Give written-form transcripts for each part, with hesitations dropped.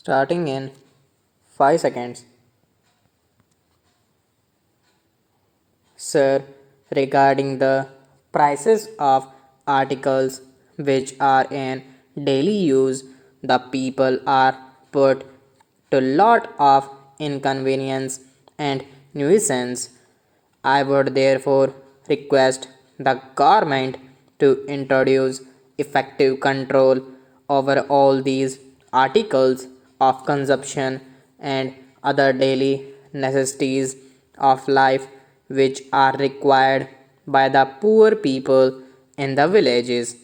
Starting in 5 seconds. Sir, regarding the prices of articles which are in daily use, the people are put to lot of inconvenience and nuisance. I would therefore request the government to introduce effective control over all these articles of consumption and other daily necessities of life which are required by the poor people in the villages.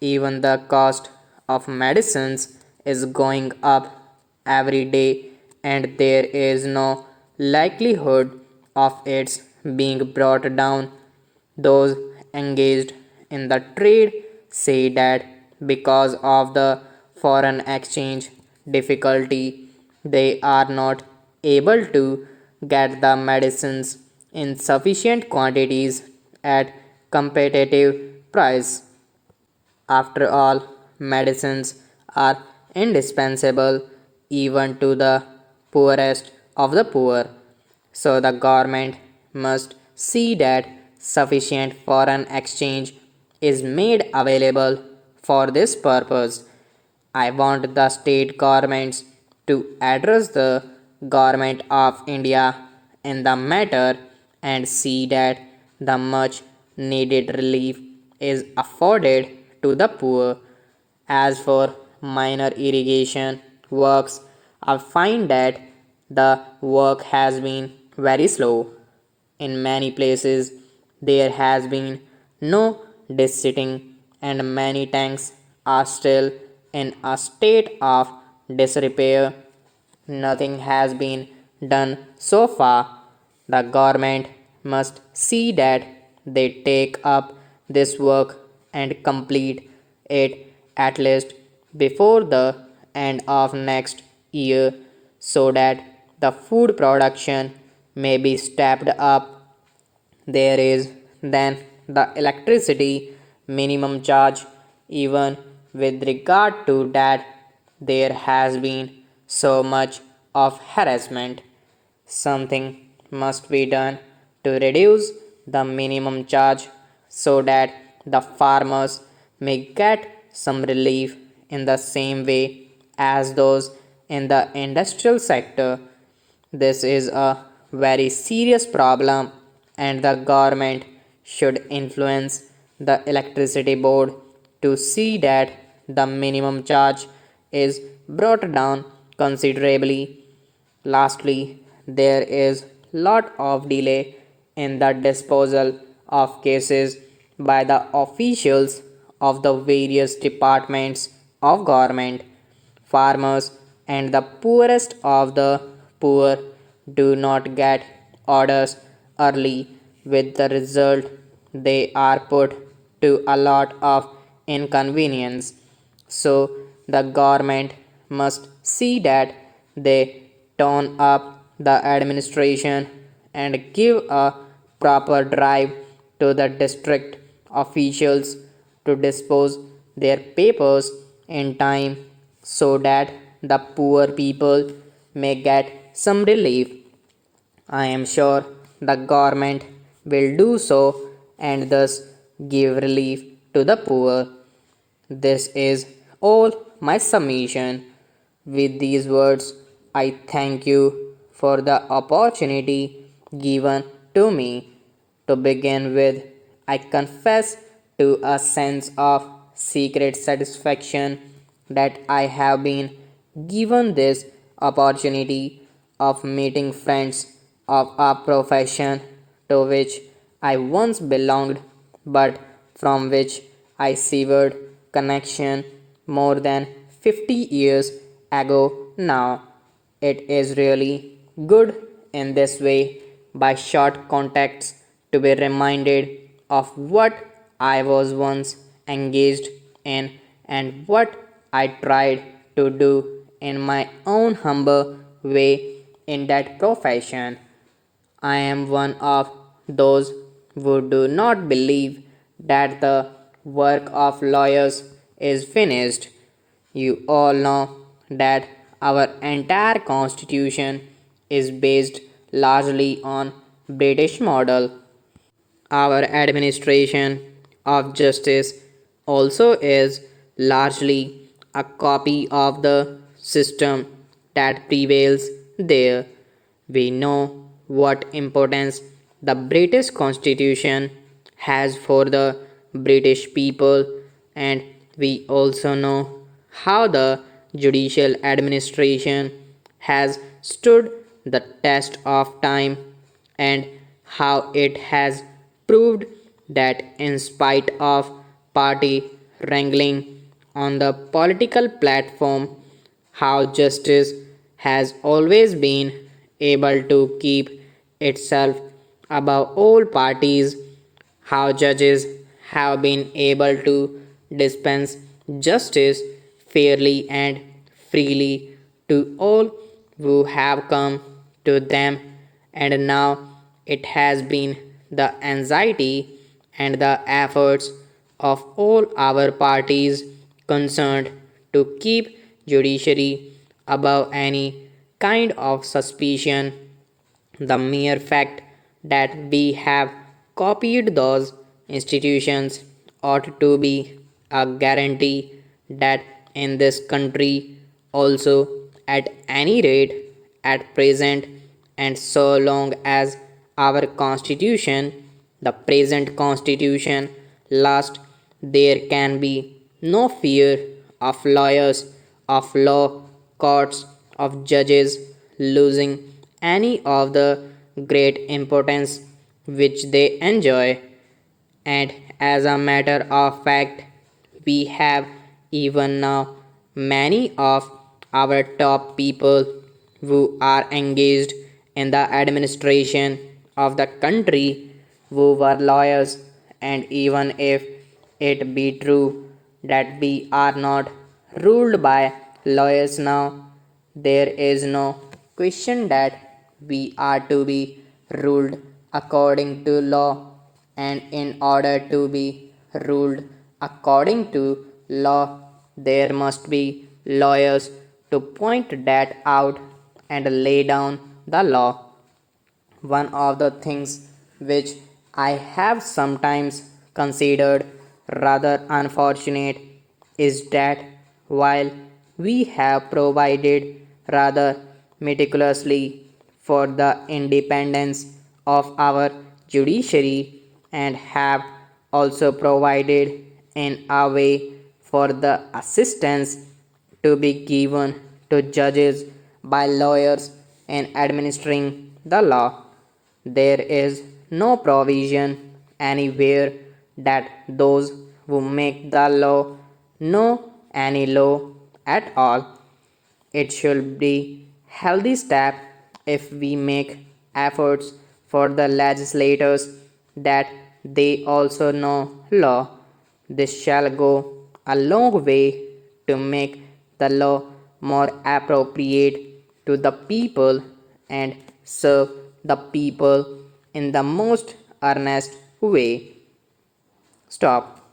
Even the cost of medicines is going up every day, and there is no likelihood of its being brought down. Those engaged in the trade say that because of the foreign exchange difficulty, they are not able to get the medicines in sufficient quantities at competitive price. After all, medicines are indispensable even to the poorest of the poor. So the government must see that sufficient foreign exchange is made available for this purpose. I want the state governments to address the government of India in the matter and see that the much needed relief is afforded to the poor. As for minor irrigation works, I find that the work has been very slow. In many places, there has been no dissetting, and many tanks are still in a state of disrepair. Nothing has been done so far. The government must see that they take up this work and complete it at least before the end of next year so that the food production may be stepped up. There is then the electricity minimum charge. Even with regard to that, there has been so much of harassment. Something must be done to reduce the minimum charge so that the farmers may get some relief in the same way as those in the industrial sector. This is a very serious problem, and the government should influence the electricity board to see that the minimum charge is brought down considerably. Lastly, there is lot of delay in the disposal of cases by the officials of the various departments of government. Farmers and the poorest of the poor do not get orders early, with the result they are put to a lot of inconvenience. So the government must see that they tone up the administration and give a proper drive to the district officials to dispose their papers in time so that the poor people may get some relief. I am sure the government will do so and thus give relief to the poor. This is all my submission. With these words, I thank you for the opportunity given to me. To begin with, I confess to a sense of secret satisfaction that I have been given this opportunity of meeting friends of a profession to which I once belonged, but from which I severed connection more than 50 years ago now. It is really good in this way, by short contacts, to be reminded of what I was once engaged in and what I tried to do in my own humble way in that profession. I am one of those who do not believe that the work of lawyers is finished. You all know that our entire constitution is based largely on British model. Our administration of justice also is largely a copy of the system that prevails there. We know what importance the British Constitution has for the British people, and we also know how the judicial administration has stood the test of time and how it has proved that in spite of party wrangling on the political platform, how justice has always been able to keep itself above all parties, how judges have been able to dispense justice fairly and freely to all who have come to them, and now it has been the anxiety and the efforts of all our parties concerned to keep judiciary above any kind of suspicion. The mere fact that we have copied those institutions ought to be a guarantee that in this country also, at any rate at present, and so long as our constitution, the present constitution, lasts, there can be no fear of lawyers, of law courts, of judges losing any of the great importance which they enjoy. And as a matter of fact, we have even now many of our top people who are engaged in the administration of the country who were lawyers, and even if it be true that we are not ruled by lawyers now, there is no question that we are to be ruled according to law, and in order to be ruled according to law, there must be lawyers to point that out and lay down the law. One of the things which I have sometimes considered rather unfortunate is that while we have provided rather meticulously for the independence of our judiciary and have also provided in a way for the assistance to be given to judges by lawyers in administering the law. There is no provision anywhere that those who make the law know any law at all. It should be healthy step if we make efforts for the legislators that they also know law. This shall go a long way to make the law more appropriate to the people and serve the people in the most earnest way. Stop.